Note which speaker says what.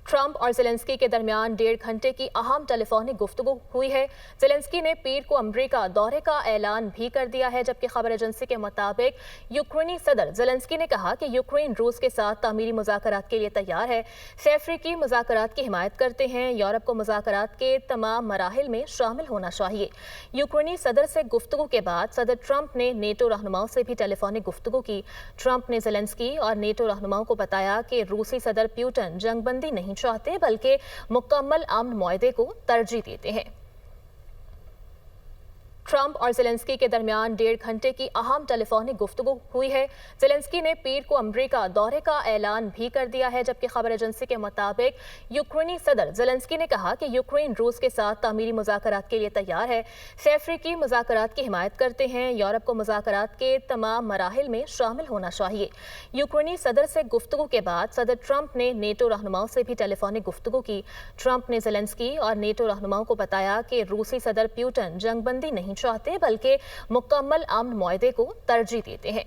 Speaker 1: Trump और Zelensky के दरमियान 1.5 घंटे की अहम टेलीफोनिक गुफ्तगू हुई है। ज़ेलेंस्की ने पीर को अमरीका दौरे का ऐलान भी कर दिया है, जबकि खबर एजेंसी के मुताबिक यूक्रेनी सदर ज़ेलेंस्की ने कहा कि यूक्रेन रूस के साथ तामीरी मुज़ाकरात के लिए तैयार है। से अफ्रीकी मुज़ाकरात की हिमायत करते हैं। यूरोप को मुज़ाकरात के तमाम मराहिल में शामिल होना चाहिए। यूक्रेनी सदर से गुफ्तगू के बाद सदर ट्रंप ने नेटो रहनुमाओं से भी टेलीफोनिक गुफ्तगू की। ट्रंप ने ज़ेलेंस्की और नेटो रहनुमाओं को बताया कि रूसी सदर पुतिन जंगबंदी नहीं चाहते, बल्कि मुकम्मल अमन मुआहदे को तरजीह देते हैं। ट्रंप और ज़ेलेंस्की के दरमियान 1.5 घंटे की अहम टेलीफोनिक गुफ्तगू हुई है। ज़ेलेंस्की ने पीर को अमरीका दौरे का ऐलान भी कर दिया है, जबकि खबर एजेंसी के मुताबिक यूक्रेनी सदर ज़ेलेंस्की ने कहा कि यूक्रेन रूस के साथ तामीरी मुज़ाकरात के लिए तैयार है। से अफ्रीकी मुज़ाकरात की हिमायत करते हैं। यूरोप को मुज़ाकरात के तमाम मराहिल में शामिल होना चाहिए। यूक्रेनी सदर से गुफ्तगू के बाद सदर ट्रंप ने नेटो रहनुमाओं से भी टेलीफोनिक गुफ्तगू की। ट्रंप ने ज़ेलेंस्की और नेटो रहनुमाओं को बताया कि रूसी सदर पुतिन जंगबंदी नहीं चाहते, बल्कि मुकम्मल अमन मुआहदे को तरजीह देते हैं।